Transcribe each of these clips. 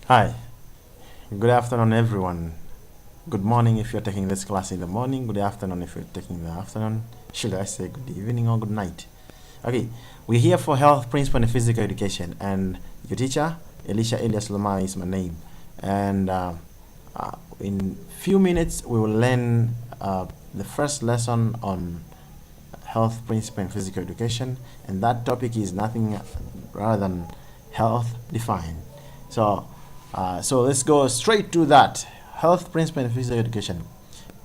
Hi, good afternoon, everyone. Good morning if you're taking this class in the morning. Good afternoon if you're taking the afternoon. Should I say good evening or good night? Okay, we're here for health, principle, and physical education. And your teacher, Elisha Elias Lama, is my name. And in few minutes, we will learn the first lesson on health, principle, and physical education. And that topic is nothing rather than health defined. So let's go straight to that. Health principle and physical education.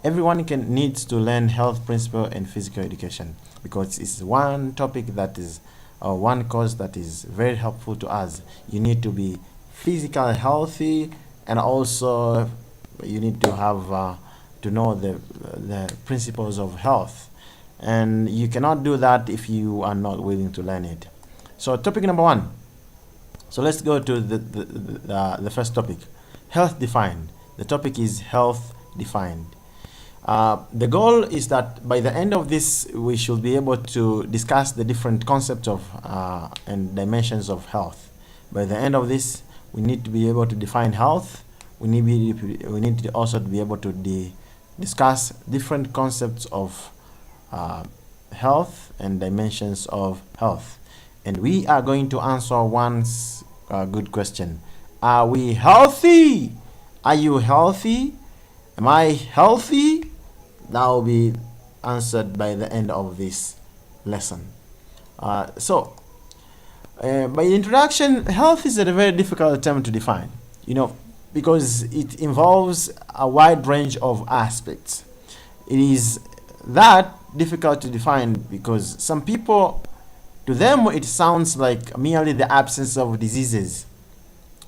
Everyone needs to learn health principle and physical education because it's one topic that is one course that is very helpful to us. You need to be physically healthy, and also you need to have to know the principles of health, and you cannot do that if you are not willing to learn it. So topic number one. So let's go to the first topic, health defined. The topic is health defined. The goal is that by the end of this, we should be able to discuss the different concepts of and dimensions of health. By the end of this, we need to be able to define health. We need to also be able to discuss different concepts of health and dimensions of health. And we are going to answer one good question. Are we healthy? Are you healthy? Am I healthy? That will be answered by the end of this lesson. By introduction, health is a very difficult term to define, because it involves a wide range of aspects. It is that difficult to define because some people, to them, it sounds like merely the absence of diseases.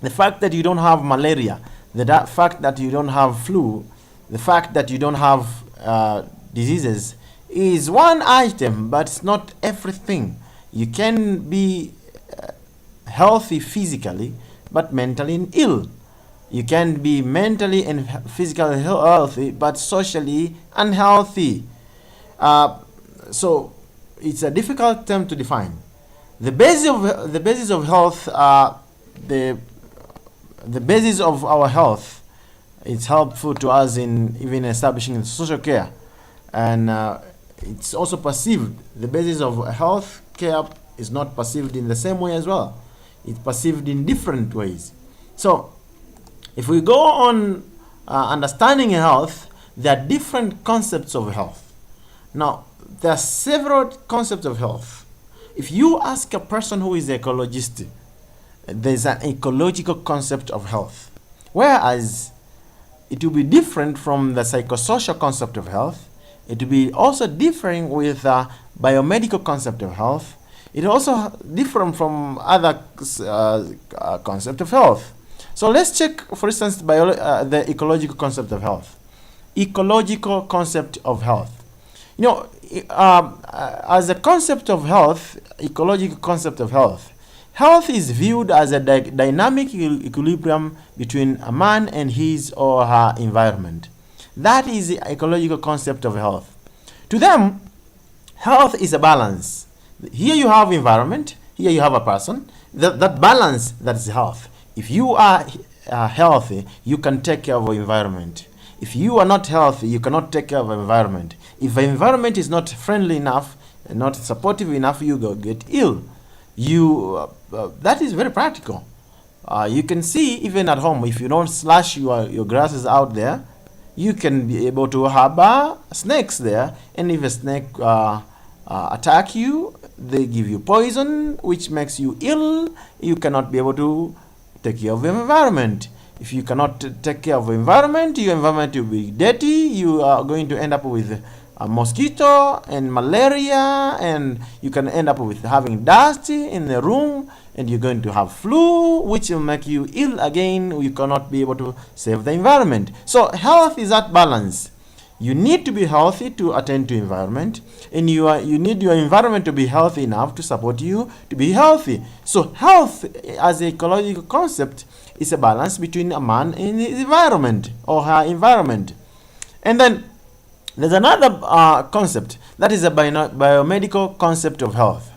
The fact that you don't have malaria, the fact that you don't have flu, the fact that you don't have diseases is one item, but it's not everything. You can be healthy physically, but mentally ill. You can be mentally and physically healthy, but socially unhealthy. So it's a difficult term to define. The basis of health, the basis of our health, it's helpful to us in even establishing social care, and it's also perceived. The basis of health care is not perceived in the same way as well. It's perceived in different ways. So, if we go on understanding health, there are different concepts of health. Now, there are several concepts of health. If you ask a person who is an ecologist, there's an ecological concept of health. Whereas it will be different from the psychosocial concept of health. It will be also different with the biomedical concept of health. It also different from other concept of health. So let's check, for instance, the ecological concept of health. Ecological concept of health. As a concept of health, ecological concept of health, health is viewed as a dynamic equilibrium between a man and his or her environment. That is the ecological concept of health. To them, health is a balance. Here you have environment, here you have a person. That balance, that is health. If you are healthy, you can take care of your environment. If you are not healthy, you cannot take care of the environment. If the environment is not friendly enough, not supportive enough, you go get ill. That is very practical. You can see even at home, if you don't slash your grasses out there, you can be able to harbor snakes there. And if a snake attack you, they give you poison, which makes you ill. You cannot be able to take care of your environment. If you cannot take care of the environment, your environment will be dirty. You are going to end up with a mosquito and malaria, and you can end up with having dust in the room, and you're going to have flu, which will make you ill again. You cannot be able to save the environment. So health is that balance. You need to be healthy to attend to environment, and you need your environment to be healthy enough to support you to be healthy. So health as an ecological concept is a balance between a man and his environment or her environment. And then there's another concept, that is a biomedical concept of health.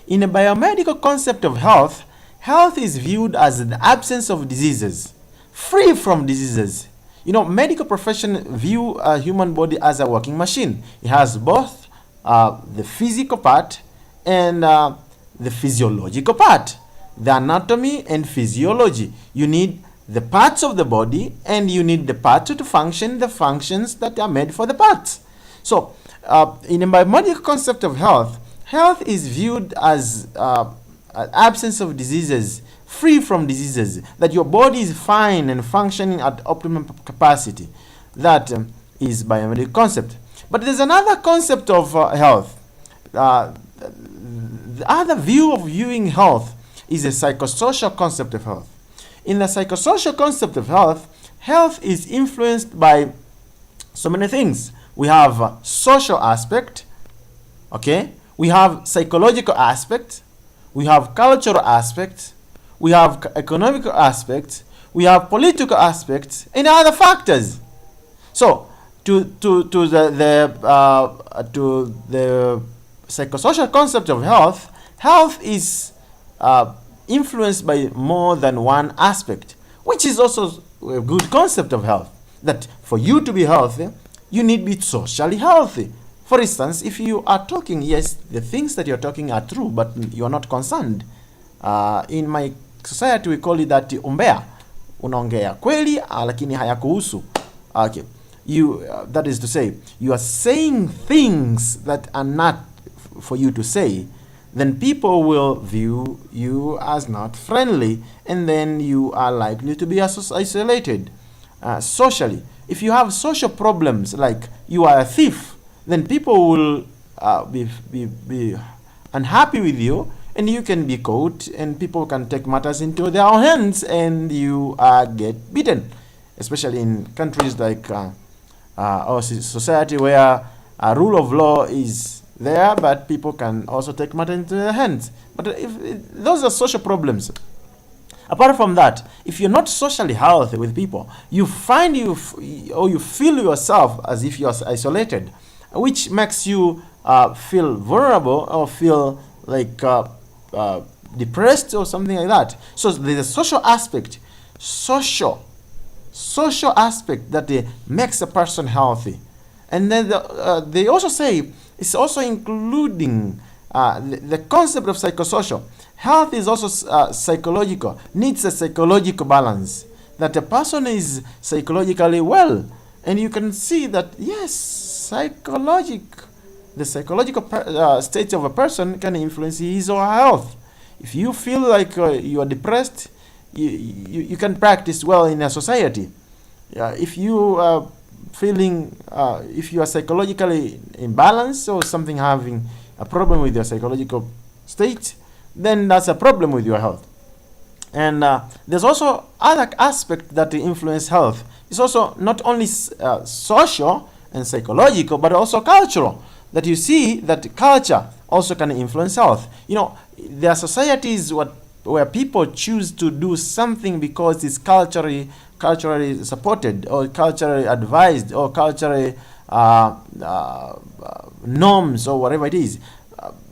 In a biomedical concept of health, health is viewed as the absence of diseases. free from diseases. Medical profession view a human body as a working machine. It has both the physical part and the physiological part, the anatomy and physiology. You need the parts of the body, and you need the parts to function the functions that are made for the parts. So in a biomedical concept of health, health is viewed as an absence of diseases, free from diseases, that your body is fine and functioning at optimum capacity. That is biomedical concept. But there's another concept of health. The other view of viewing health is a psychosocial concept of health. In the psychosocial concept of health, health is influenced by so many things. We have a social aspect, okay? We have psychological aspect, we have cultural aspect, we have economical aspect, we have political aspects, and other factors. So, to the psychosocial concept of health, health is influenced by more than one aspect, which is also a good concept of health. That for you to be healthy, you need to be socially healthy. For instance, if you are talking, yes, the things that you're talking are true, but you're not concerned. In my society, we call it that umbea. Unaongea kweli, lakini hayakuhusu. Okay. That is to say, you are saying things that are not for you to say, then people will view you as not friendly, and then you are likely to be isolated socially. If you have social problems, like you are a thief, then people will be unhappy with you, and you can be caught, and people can take matters into their own hands, and you get beaten, especially in countries like our society, where a rule of law is there, but people can also take matters into their hands. But those are social problems. Apart from that, if you're not socially healthy with people, you find you feel yourself as if you're isolated, which makes you feel vulnerable or feel like depressed or something like that. So there's a social aspect, social aspect that makes a person healthy. And then they also say it's also including the concept of psychosocial. Health is also psychological, needs a psychological balance, that a person is psychologically well. And you can see that, yes, the psychological state of a person can influence his or her health. If you feel like you are depressed, you can practice well in a society. If you are feeling, if you are psychologically imbalanced or something, having a problem with your psychological state, then that's a problem with your health. And there's also other aspects that influence health. It's also not only social and psychological, but also cultural. That you see that culture also can influence health. There are societies where people choose to do something because it's culturally supported, or culturally advised, or culturally norms, or whatever it is.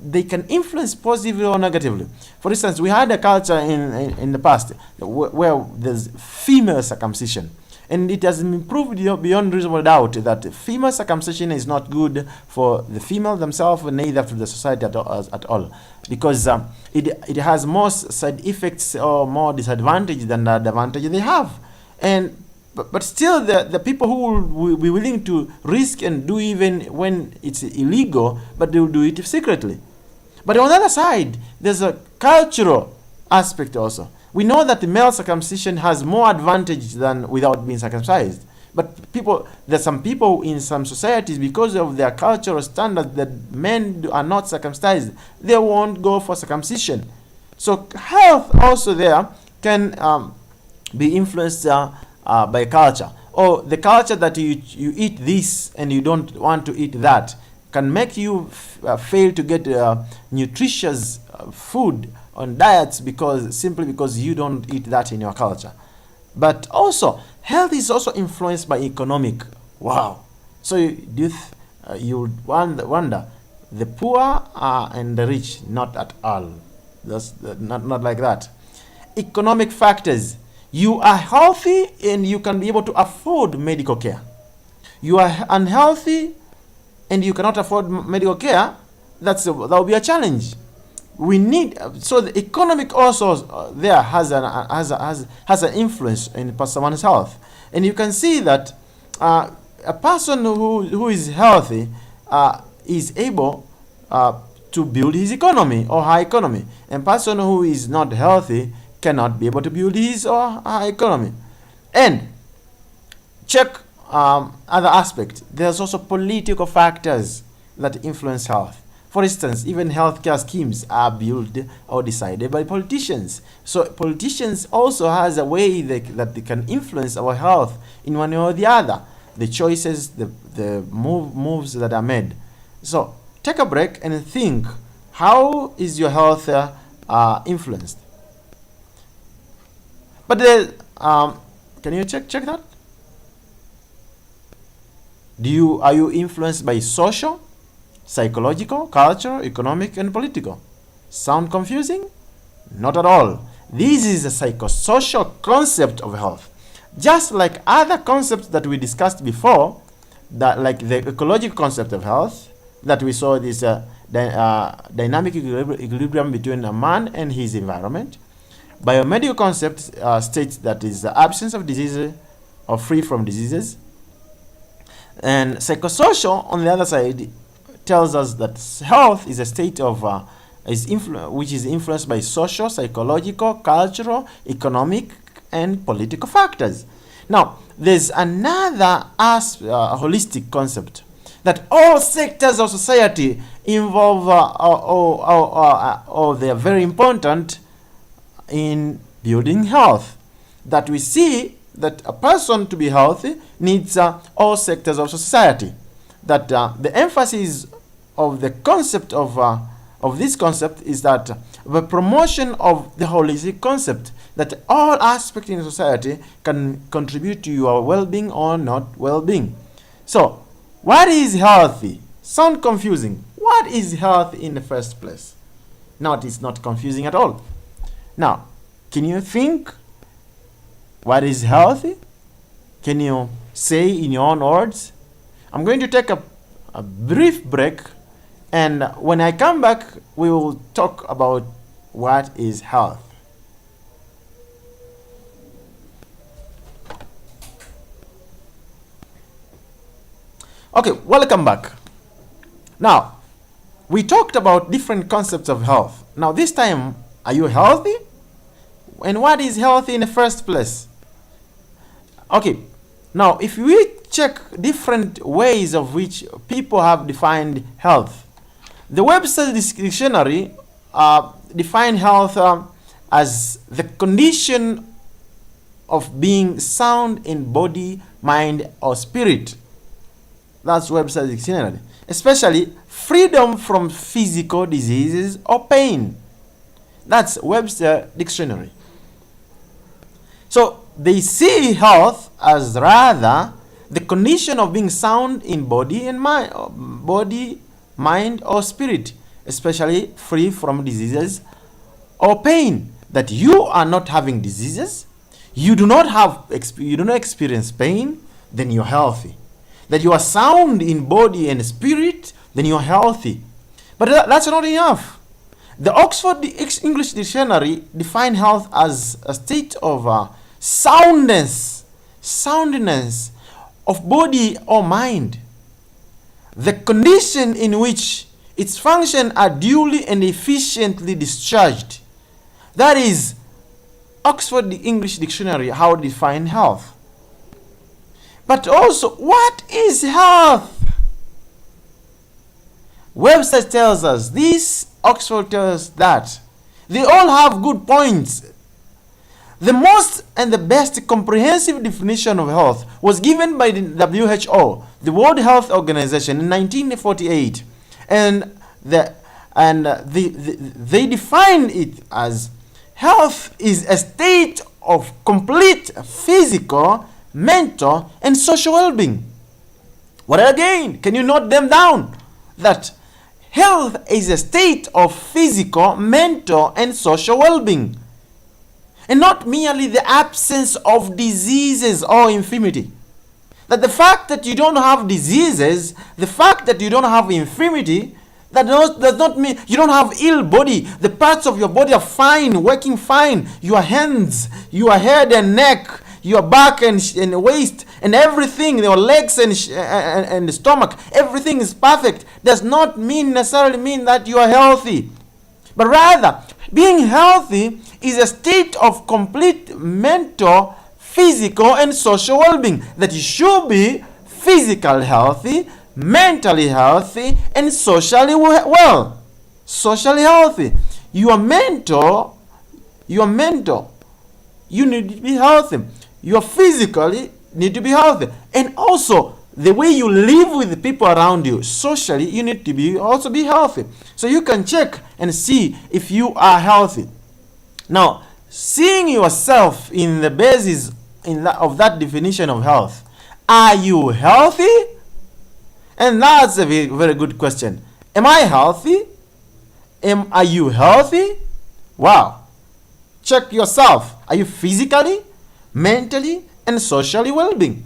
They can influence positively or negatively. For instance, we had a culture in the past where there's female circumcision. And it has been proved beyond reasonable doubt that female circumcision is not good for the female themselves, neither for the society at all. Because it has more side effects or more disadvantage than the advantage they have. But still, the people who will be willing to risk and do even when it's illegal, but they will do it secretly. But on the other side, there's a cultural aspect also. We know that the male circumcision has more advantage than without being circumcised. But there's some people in some societies, because of their cultural standards that men are not circumcised, they won't go for circumcision. So health also there can be influenced by culture. Or the culture that you eat this and you don't want to eat that can make you fail to get nutritious food on diets simply because you don't eat that in your culture. But also, health is also influenced by economic. Wow. So you wonder, the poor and the rich, not at all. That's not like that. Economic factors. You are healthy and you can be able to afford medical care. You are unhealthy and you cannot afford medical care. That will be a challenge. We need, so the economic also there has an influence in someone's health, and you can see that a person who is healthy is able to build his economy or her economy, and person who is not healthy cannot be able to build his or her economy. And check other aspects. There's also political factors that influence health. For instance, even healthcare schemes are built or decided by politicians. So politicians also has a way that they can influence our health in one way or the other. The choices, the moves that are made. So take a break and think, how is your health influenced? But can you check that? Are you influenced by social, psychological, cultural, economic, and political? Sound confusing? Not at all. This is a psychosocial concept of health. Just like other concepts that we discussed before, that like the ecological concept of health, that we saw this dynamic equilibrium between a man and his environment. Biomedical concept states that is the absence of disease or free from diseases. And psychosocial, on the other side, tells us that health is a state of which is influenced by social, psychological, cultural, economic, and political factors. Now, there's another holistic concept that all sectors of society involve or they are very important in building health. That we see that a person to be healthy needs all sectors of society. That the emphasis of the concept of this concept is that the promotion of the holistic concept, that all aspects in society can contribute to your well-being or not well-being. So, what is healthy? Sound confusing. What is health in the first place? No, it is not confusing at all. Now, can you think what is healthy? Can you say in your own words? I'm going to take a brief break, and when I come back, we will talk about what is health. Okay, welcome back. Now, we talked about different concepts of health. Now, this time, are you healthy? And what is healthy in the first place? Okay, now if we check different ways of which people have defined health, the Webster Dictionary define health as the condition of being sound in body, mind, or spirit. That's Webster Dictionary. Especially freedom from physical diseases or pain. That's Webster Dictionary. So they see health as rather the condition of being sound in body and mind or spirit, especially free from diseases or pain. That you are not having diseases, you do not experience pain, then you're healthy. That you are sound in body and spirit, then you're healthy. But that's not enough. The Oxford English Dictionary define health as a state of soundness of body or mind. The condition in which its functions are duly and efficiently discharged. That is Oxford English Dictionary, how to define health. But also, what is health? Webster tells us this, Oxford tells us that. They all have good points. The most and the best comprehensive definition of health was given by the WHO, the World Health Organization, in 1948. And they defined it as health is a state of complete physical, mental, and social well-being. What again? Can you note them down? That health is a state of physical, mental, and social well-being. and not merely the absence of diseases or infirmity. That the fact that you don't have diseases, the fact that you don't have infirmity, that does not mean you don't have ill body. The parts of your body are fine, working fine. Your hands, your head and neck, your back and waist and everything, your legs and the stomach, everything is perfect. Does not necessarily mean that you are healthy. But rather, being healthy is a state of complete mental, physical and social well-being. That you should be physically healthy, mentally healthy and socially well. Socially healthy. You are mental, you need to be healthy. You are physically need to be healthy. And also the way you live with the people around you, socially, you need to also be healthy. So you can check and see if you are healthy. Now, seeing yourself in the basis of that definition of health, are you healthy? And that's a very, very good question. Am I healthy? Are you healthy? Wow. Check yourself. Are you physically, mentally, and socially well-being?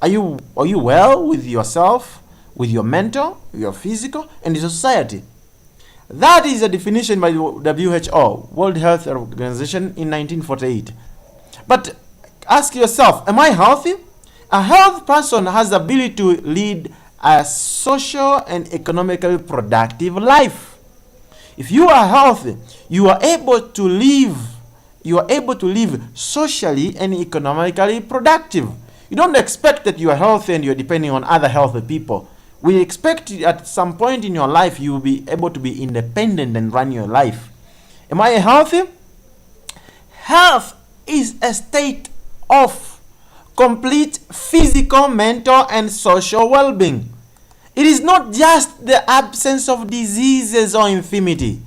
Are you well with yourself, with your mental, your physical, and the society? That is a definition by the WHO, World Health Organization, in 1948. But ask yourself, am I healthy? A healthy person has the ability to lead a social and economically productive life. If you are healthy, you are able to live socially and economically productive. You don't expect that you are healthy and you're depending on other healthy people. We expect at some point in your life you will be able to be independent and run your life. Am I healthy? Health is a state of complete physical, mental, and social well-being. It is not just the absence of diseases or infirmity.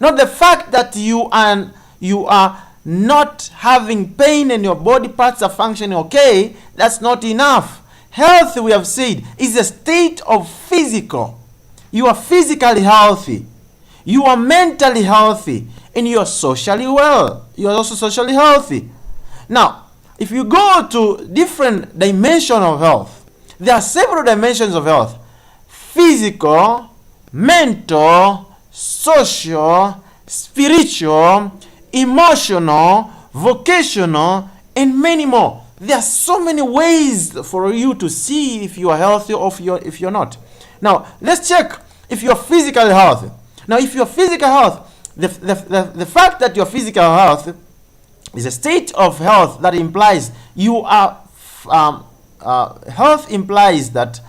Not the fact that you are not having pain and your body parts are functioning okay. That's not enough. Health, we have said, is a state of physical. You are physically healthy. You are mentally healthy. And you are socially well. You are also socially healthy. Now, if you go to different dimensions of health, there are several dimensions of health. Physical, mental, social, spiritual, emotional, vocational, and many more. There are so many ways for you to see if you are healthy or if you're not. Now, let's check if you're physically healthy. Now, if you're physical health, the fact that you're physical health is a state of health that implies you are health implies that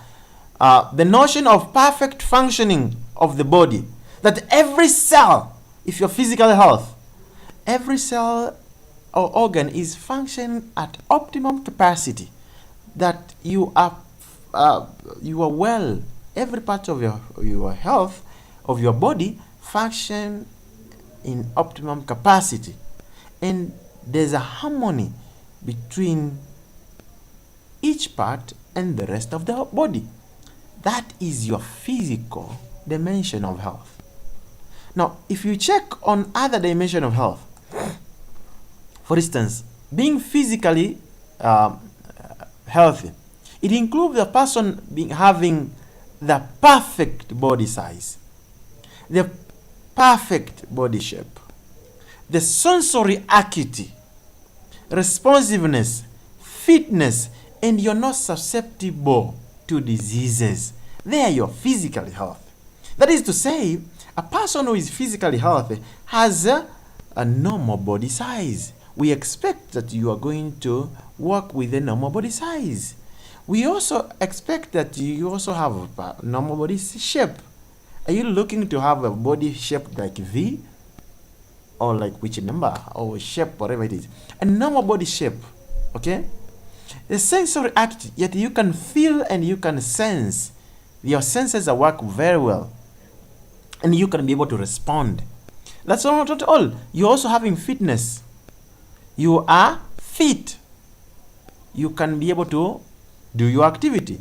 the notion of perfect functioning of the body, that every cell, if you're physical health, every cell or organ is functioning at optimum capacity, that you are well. Every part of your health, of your body, function in optimum capacity, and there's a harmony between each part and the rest of the body. That is your physical dimension of health. Now, if you check on other dimension of health, for instance, being physically healthy, it includes the person having the perfect body size, the perfect body shape, the sensory acuity, responsiveness, fitness, and you're not susceptible to diseases. They are your physical health. That is to say, a person who is physically healthy has a normal body size. We expect that you are going to work with a normal body size. We also expect that you also have a normal body shape. Are you looking to have a body shaped like V? Or like which number? Or shape, whatever it is. A normal body shape. Okay? The sensory act, yet you can feel and you can sense. Your senses work very well. And you can be able to respond. That's not all. You're also having fitness. You are fit. You can be able to do your activity.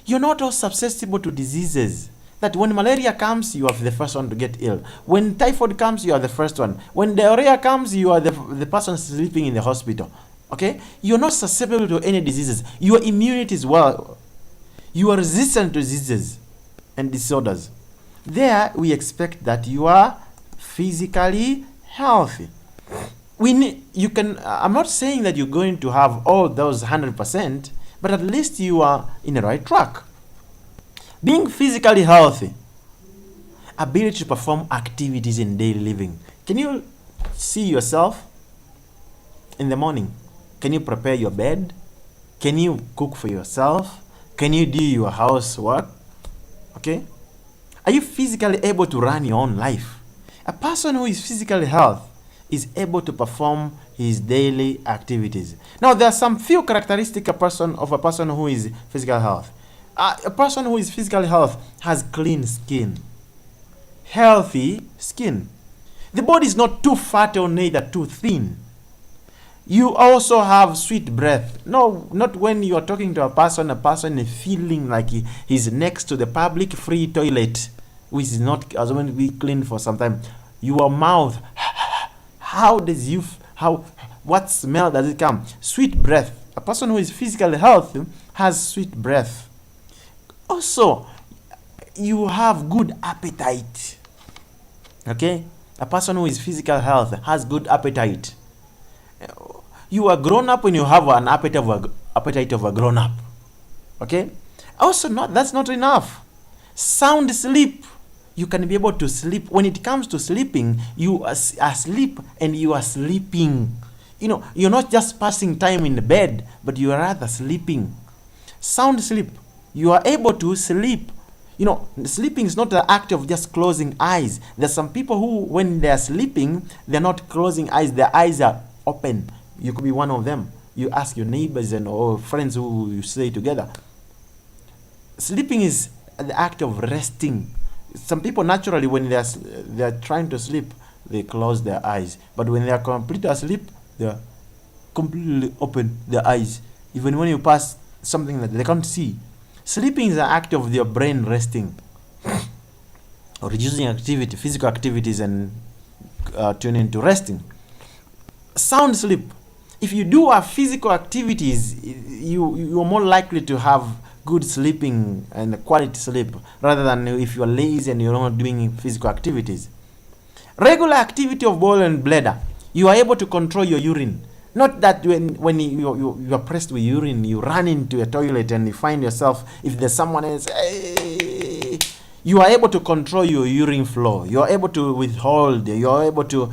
You're not all susceptible to diseases. That when malaria comes, you are the first one to get ill. When typhoid comes, you are the first one. When diarrhea comes, you are the person sleeping in the hospital. Okay? You're not susceptible to any diseases. Your immunity is well. You are resistant to diseases and disorders. There, we expect that you are physically healthy. I'm not saying that you're going to have all those 100%, but at least you are in the right track. Being physically healthy, ability to perform activities in daily living. Can you see yourself in the morning? Can you prepare your bed? Can you cook for yourself? Can you do your housework? Okay? Are you physically able to run your own life? A person who is physically healthy is able to perform his daily activities. Now, there are some few characteristics of a person who is physically healthy. A person who is physically healthy has clean skin, healthy skin. The body is not too fat or neither too thin. You also have sweet breath. No, not when you are talking to a person is feeling like he's next to the public free toilet, which is not as when we clean for some time. Your mouth, what smell does it come? Sweet breath. A person who is physically healthy has sweet breath. Also, you have good appetite. Okay? A person who is physically healthy has good appetite. You are grown up when you have an appetite of a grown up. Okay? Also, that's not enough. Sound sleep. You can be able to sleep. When it comes to sleeping, you are asleep and you are sleeping. You're not just passing time in the bed, but you are rather sleeping. Sound sleep. You are able to sleep. Sleeping is not the act of just closing eyes. There's some people who, when they're sleeping, they're not closing eyes. Their eyes are open. You could be one of them. You ask your neighbors or friends who you stay together. Sleeping is the act of resting. Some people naturally, when they're trying to sleep, they close their eyes. But when they are completely asleep, they're completely open their eyes. Even when you pass something that they can't see. Sleeping is an act of your brain resting, or reducing physical activities, and tuning to resting. Sound sleep. If you do physical activities, you are more likely to have good sleeping and quality sleep, rather than if you are lazy and you're not doing physical activities. Regular activity of bowel and bladder. You are able to control your urine. Not that when you are pressed with urine, you run into a toilet and you find yourself, if there's someone else, you are able to control your urine flow. You are able to withhold. You are able to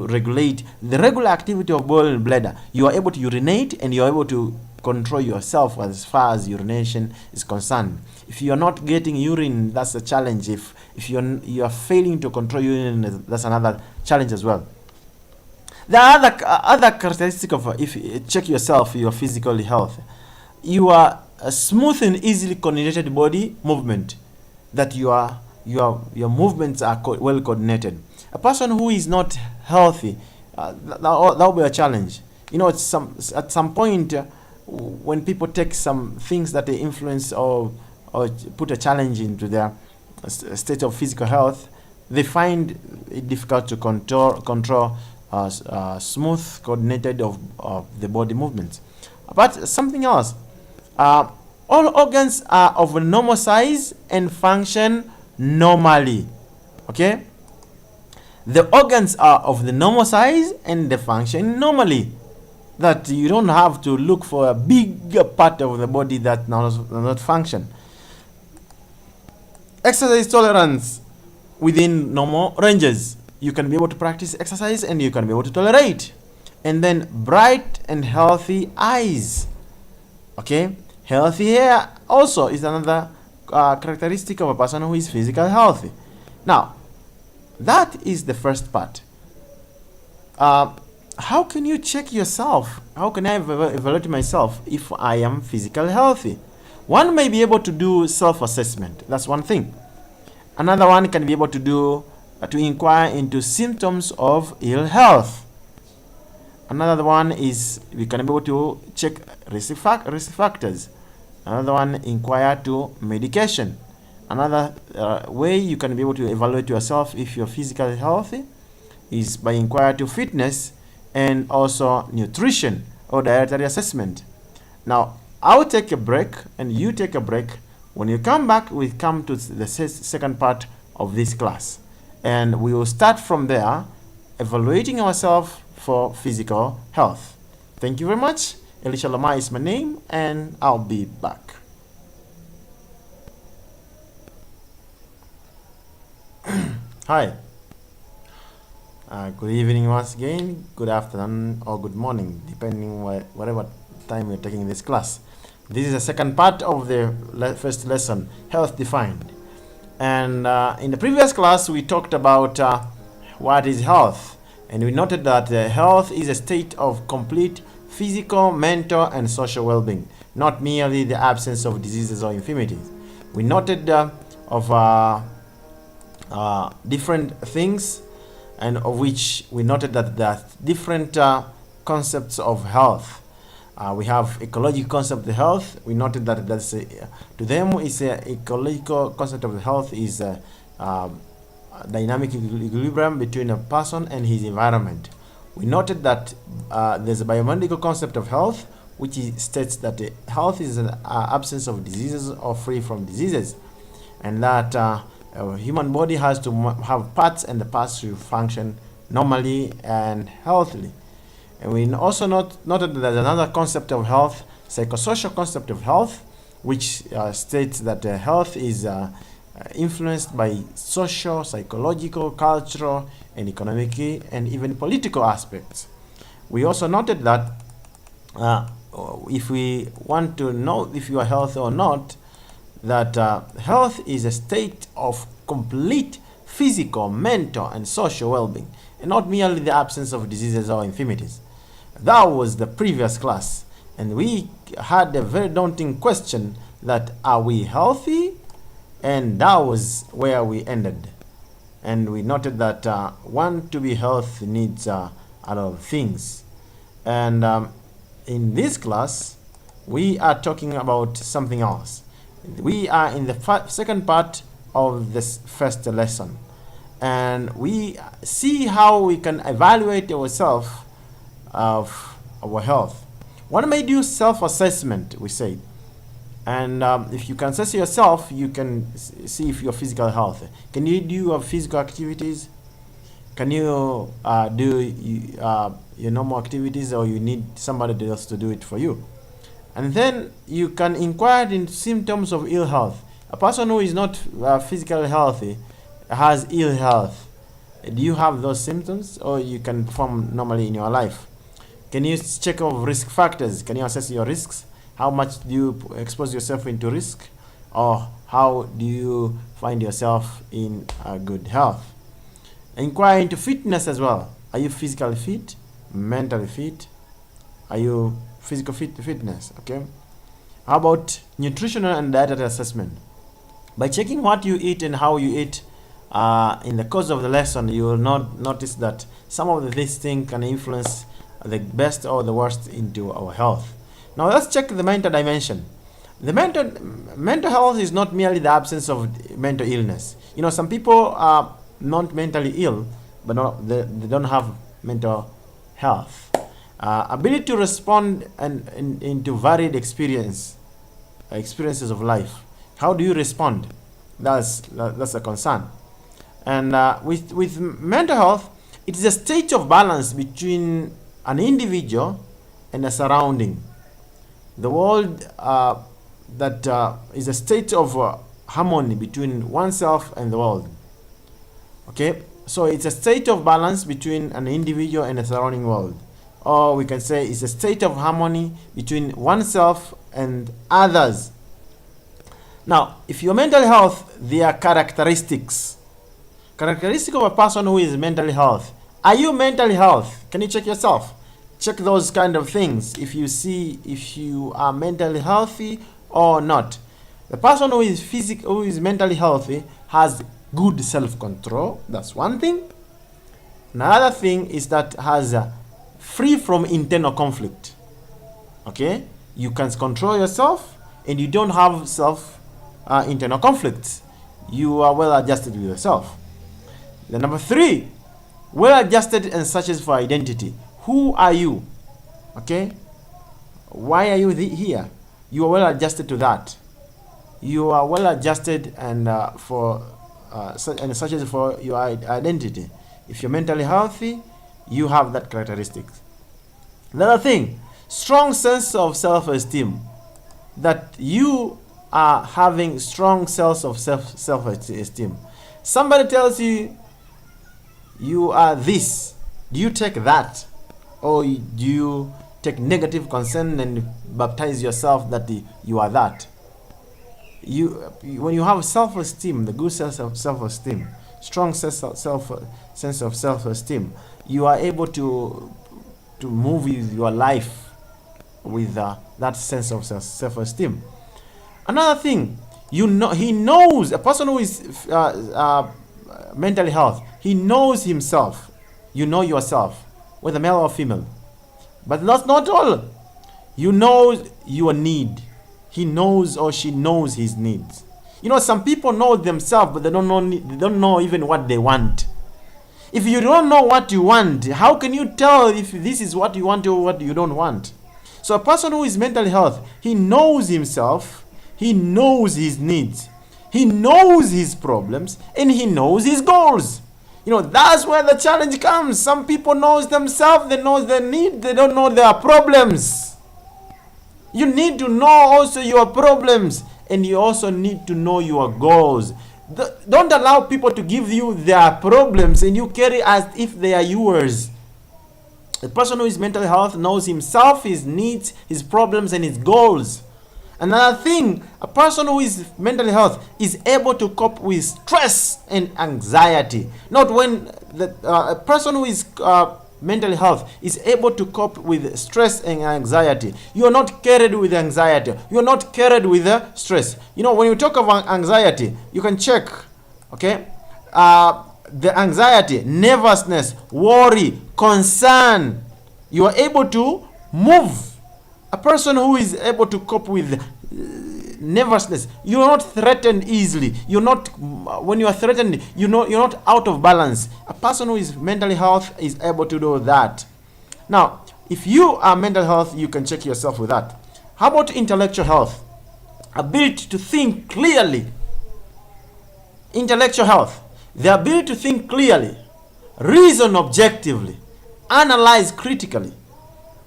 regulate the regular activity of bowel and bladder. You are able to urinate and you are able to control yourself as far as urination is concerned. If you are not getting urine, that's a challenge. If you are failing to control urine, that's another challenge as well. The other characteristic of, if you check yourself, you are physically healthy. You are a smooth and easily coordinated body movement. That your movements are well coordinated. A person who is not healthy, that will be a challenge. At some point, when people take some things that they influence or put a challenge into their state of physical health, they find it difficult to control smooth, coordinated of the body movements. But something else, all organs are of a normal size and function normally. Okay? The organs are of the normal size and they function normally. That you don't have to look for a bigger part of the body that does not function. Exercise tolerance within normal ranges. You can be able to practice exercise and you can be able to tolerate. And then bright and healthy eyes. Okay? Healthy hair also is another characteristic of a person who is physically healthy. Now, that is the first part. How can you check yourself? How can I evaluate myself if I am physically healthy? One may be able to do self-assessment. That's one thing. Another one can be able to do to inquire into symptoms of ill health. Another one is we can be able to check risk factors. Another one, inquire to medication. Another way you can be able to evaluate yourself if you're physically healthy is by inquiry to fitness and also nutrition or dietary assessment. Now, I'll take a break and you take a break. When you come back, we come to the second part of this class. And we will start from there, evaluating ourselves for physical health. Thank you very much. Elisha Lama is my name, and I'll be back. Hi. Good evening once again, good afternoon or good morning, depending whatever time you're taking this class. This is the second part of the first lesson, health defined. And in the previous class, we talked about what is health. And we noted that health is a state of complete physical, mental, and social well-being, not merely the absence of diseases or infirmities. We noted of different things, and of which we noted that there are different concepts of health. We have ecological concept of health. We noted that to them is ecological concept of health is dynamic equilibrium between a person and his environment. We noted that there's a biomedical concept of health, which states that health is an absence of diseases or free from diseases, and that a human body has to have parts, and the parts to function normally and healthily. And we also noted that there's another concept of health, psychosocial concept of health, which states that health is influenced by social, psychological, cultural, and economic, and even political aspects. We also noted that if we want to know if you are healthy or not, that health is a state of complete physical, mental, and social well-being, and not merely the absence of diseases or infirmities. That was the previous class, and we had a very daunting question that are we healthy? And that was where we ended. And we noted that one to be healthy needs a lot of things. And in this class, we are talking about something else. We are in the second part of this first lesson, and we see how we can evaluate ourselves of our health. One may do self-assessment, we say, and if you can assess yourself, you can see if you're physically healthy. Can you do your physical activities? Can you do your normal activities, or you need somebody else to do it for you? And then you can inquire into symptoms of ill health. A person who is not physically healthy has ill health. Do you have those symptoms, or you can perform normally in your life? Can you check of risk factors? Can you assess your risks? How much do you expose yourself into risk? Or how do you find yourself in good health? Inquire into fitness as well. Are you physically fit? Mentally fit? Are you physical fitness? Okay. How about nutritional and dietary assessment? By checking what you eat and how you eat in the course of the lesson, you will not notice that some of these things can influence the best or the worst into our health. Now let's check the mental dimension. The mental health is not merely the absence of mental illness. You know, some people are not mentally ill, but they don't have mental health. Ability to respond into varied experiences of life. How do you respond? That's a concern. And with mental health, it is a state of balance between an individual and a surrounding. The world that is a state of harmony between oneself and the world. Okay, so it's a state of balance between an individual and the surrounding world. Or we can say it's a state of harmony between oneself and others. Now, if you're mental health, there are characteristics. Characteristic of a person who is mentally health. Are you mentally health? Can you check yourself? Check those kind of things if you see if you are mentally healthy or not. The person who is mentally healthy has good self-control. That's one thing. Another thing is that has free from internal conflict. Okay, you can control yourself and you don't have internal conflicts. you are well adjusted with yourself. Then number 3, well adjusted and searches for identity. Who are you? Okay, why are you here? You are well adjusted to that. You are well adjusted and searches for your identity. If you're mentally healthy, you have that characteristics. Another thing, strong sense of self-esteem. That you are having strong sense of self-esteem. Somebody tells you you are this. Do you take that? Or do you take negative concern and baptize yourself that you are that? When you have self-esteem, the good sense of self-esteem, strong sense of self-esteem, you are able to move with your life with that sense of self-esteem. Another thing, he knows, a person who is mentally health, he knows himself. You know yourself, whether male or female. But that's not all. You know your need. He knows or she knows his needs. You know, some people know themselves, but they don't know even what they want. If you don't know what you want, how can you tell if this is what you want or what you don't want? So a person who is mentally healthy, he knows himself, he knows his needs, he knows his problems, and he knows his goals. You know, that's where the challenge comes. Some people know themselves, they know their need, they don't know their problems. You need to know also your problems, and you also need to know your goals. Don't allow people to give you their problems and you carry as if they are yours. The person who is mentally healthy knows himself, his needs, his problems, and his goals. Another thing, a person who is mentally healthy is able to cope with stress and anxiety. Not when a person who is mentally healthy is able to cope with stress and anxiety. You are not carried with anxiety. You are not carried with stress. You know, when you talk about anxiety, you can check, okay? The anxiety, nervousness, worry, concern. You are able to move. A person who is able to cope with nervousness, you're not threatened easily. You're not, when you are threatened, you're not out of balance. A person who is mentally healthy is able to do that. Now, if you are mental health, you can check yourself with that. How about intellectual health? Ability to think clearly. Intellectual health, the ability to think clearly, reason objectively, analyze critically.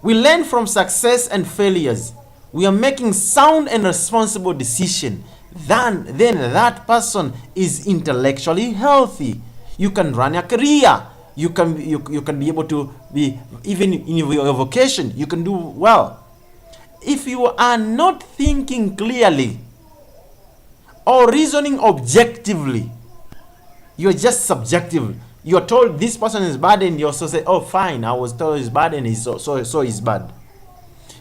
We learn from success and failures. We are making sound and responsible decisions. Then that person is intellectually healthy. You can run a career. You can be able to be, even in your vocation, you can do well. If you are not thinking clearly or reasoning objectively, you're just subjective. You're told this person is bad and you also say, oh fine, I was told he's bad and he's so he's bad.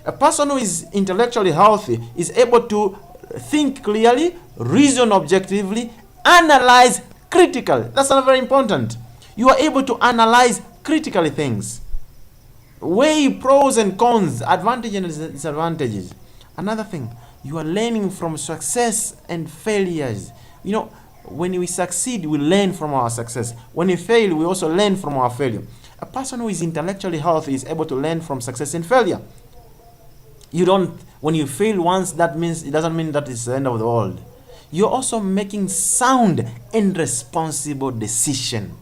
A person who is intellectually healthy is able to think clearly, reason objectively, analyze critically. That's not very important. You are able to analyze critically things. Weigh pros and cons, advantages and disadvantages. Another thing, you are learning from success and failures. You know, when we succeed, we learn from our success. When we fail, we also learn from our failure. A person who is intellectually healthy is able to learn from success and failure. When you fail once, it doesn't mean that it's the end of the world. You're also making sound and responsible decision.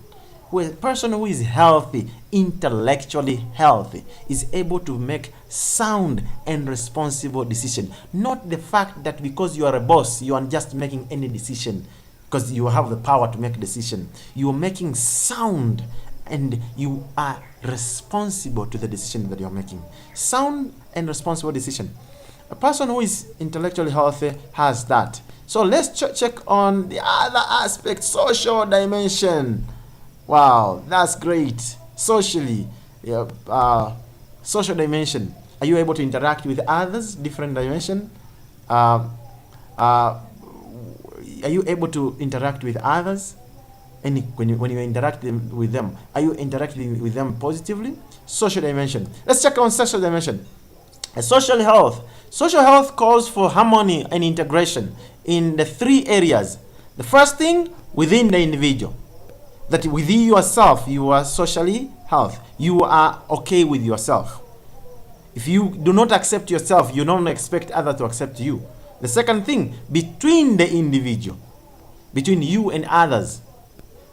A person who is healthy, intellectually healthy, is able to make sound and responsible decision. Not the fact that because you are a boss, you are just making any decision because you have the power to make decision. You are making sound and you are responsible to the decision that you're making. Sound and responsible decision. A person who is intellectually healthy has that. So let's check on the other aspect, social dimension. Wow, that's great. Socially, social dimension. Are you able to interact with others? Different dimension. Are you able to interact with others? And when you interact with them, are you interacting with them positively? Social dimension. Let's check on social dimension. Social health. Social health calls for harmony and integration in the three areas: The first thing, within the individual. That within yourself, you are socially healthy. You are okay with yourself. If you do not accept yourself, you don't expect others to accept you. The second thing, between the individual, between you and others.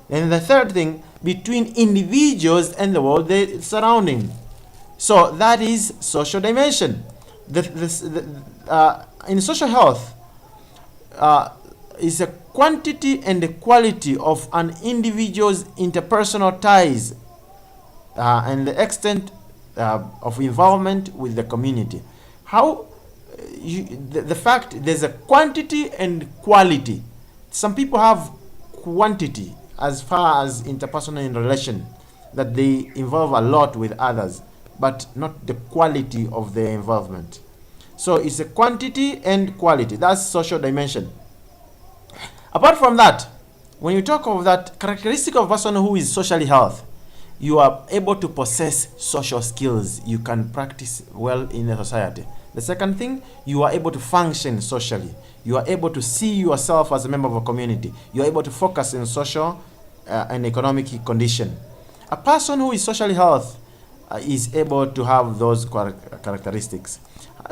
And the third thing, between individuals and the world they surrounding. So that is social dimension. In social health, is a quantity and the quality of an individual's interpersonal ties and the extent of involvement with the community. How the fact there's a quantity and quality. Some people have quantity as far as interpersonal in relation, that they involve a lot with others, but not the quality of their involvement. So it's a quantity and quality. That's social dimension. Apart from that, when you talk of that characteristic of a person who is socially healthy, you are able to possess social skills. You can practice well in the society. The second thing, you are able to function socially. You are able to see yourself as a member of a community. You are able to focus in social and economic condition. A person who is socially healthy is able to have those characteristics.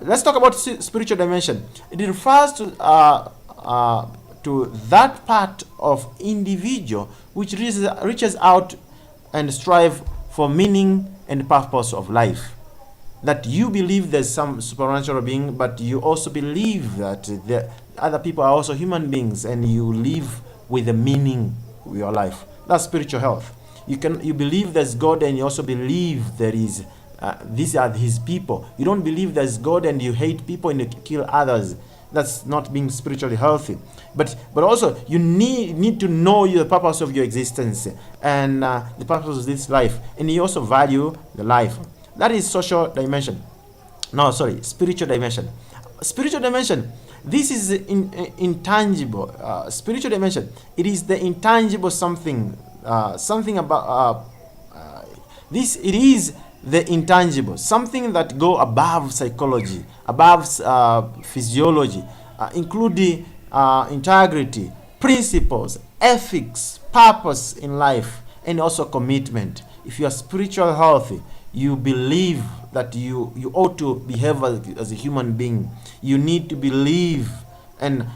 Let's talk about spiritual dimension. It refers to that part of individual which reaches out and strive for meaning and purpose of life. That you believe there's some supernatural being, but you also believe that the other people are also human beings, and you live with a meaning with your life. That's spiritual health. You believe there's God, and you also believe there is these are his people. You don't believe there's God and you hate people and you kill others. That's not being spiritually healthy. But also you need to know the purpose of your existence and the purpose of this life, and you also value the life. That is social dimension. No, sorry, spiritual dimension. Spiritual dimension. This is intangible. Spiritual dimension. It is the intangible something. Something about this. It is the intangible, something that go above psychology, above physiology, including integrity, principles, ethics, purpose in life, and also commitment. If you are spiritual healthy, you believe that you ought to behave as a human being. You need to believe and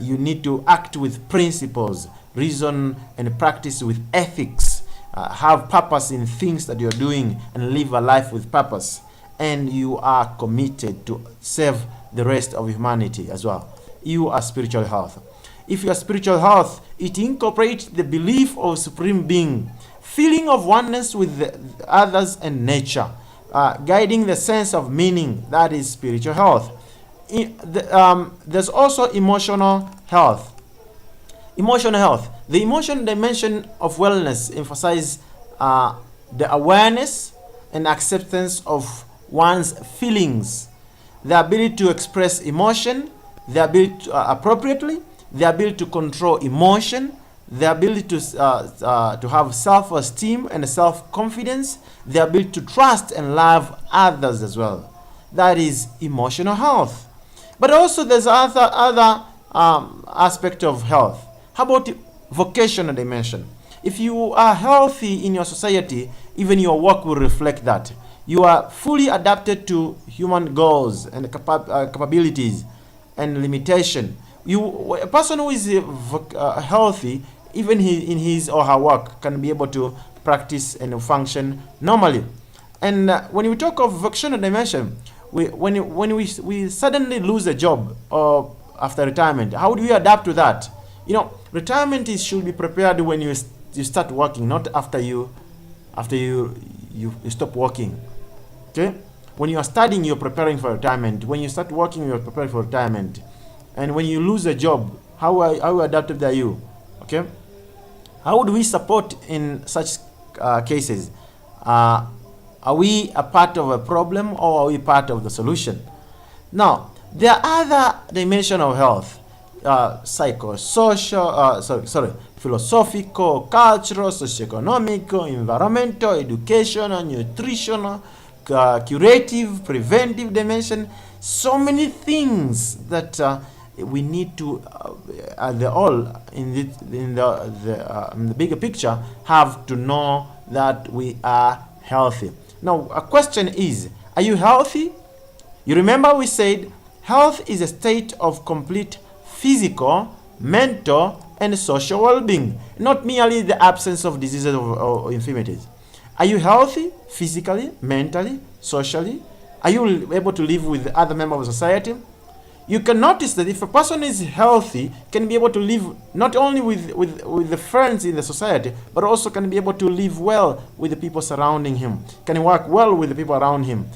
you need to act with principles, reason, and practice with ethics. Have purpose in things that you're doing and live a life with purpose. And you are committed to save the rest of humanity as well. You are spiritual health. If you are spiritual health, it incorporates the belief of supreme being, feeling of oneness with the others and nature, guiding the sense of meaning. That is spiritual health. There's also emotional health. Emotional health. The emotional dimension of wellness emphasizes the awareness and acceptance of one's feelings, the ability to express emotion, the ability to, appropriately, the ability to control emotion, the ability to have self-esteem and self-confidence, the ability to trust and love others as well. That is emotional health. But also there's other aspect of health. How about vocational dimension? If you are healthy in your society, even your work will reflect that. You are fully adapted to human goals and capabilities and limitation. A person who is healthy, even in his or her work, can be able to practice and function normally. And when we talk of vocational dimension, when we suddenly lose a job or after retirement, how do we adapt to that? Retirement should be prepared when you start working, not after you stop working. Okay? When you are studying, you're preparing for retirement. When you start working, you're preparing for retirement. And when you lose a job, how adaptive are you? Okay? How would we support in such cases? Are we a part of a problem, or are we part of the solution? Now, there are other dimensions of health. Psychosocial, philosophical, cultural, socioeconomical, environmental, educational, nutritional, curative, preventive dimension. So many things that we need to, the all in the bigger picture, have to know that we are healthy. Now, a question is, are you healthy? You remember we said health is a state of complete physical, mental, and social well-being, not merely the absence of diseases or infirmities. Are you healthy physically, mentally, socially? Are you able to live with other members of society? You can notice that if a person is healthy, can be able to live not only with the friends in the society, but also can be able to live well with the people surrounding him, can work well with the people around him.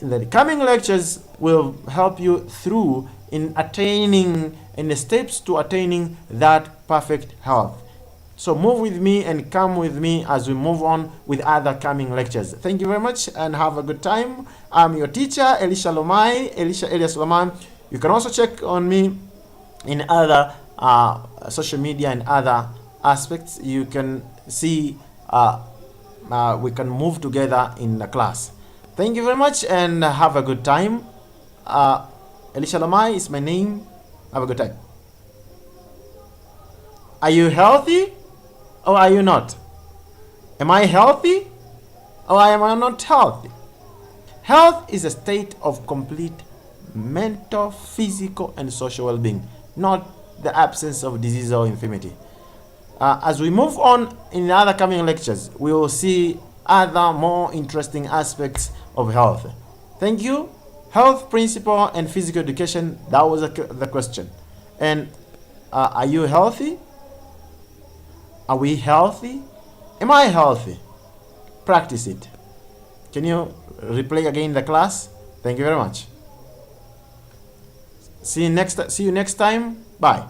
The coming lectures will help you through in the steps to attaining that perfect health. So move with me and come with me as we move on with other coming lectures. Thank you very much and have a good time. I'm your teacher, Elisha Elias Lomai. You can also check on me in other social media and other aspects. You can see we can move together in the class. Thank you very much and have a good time. Elisha Lomai is my name. Have a good time. Are you healthy or are you not? Am I healthy or am I not healthy? Health is a state of complete mental, physical, and social well-being, not the absence of disease or infirmity. As we move on in the other coming lectures, we will see other more interesting aspects of health. Thank you. Health principle and physical education, that was the question. And are you healthy? Are we healthy? Am I healthy? Practice it. Can you replay again the class? Thank you very much. See you next time. Bye.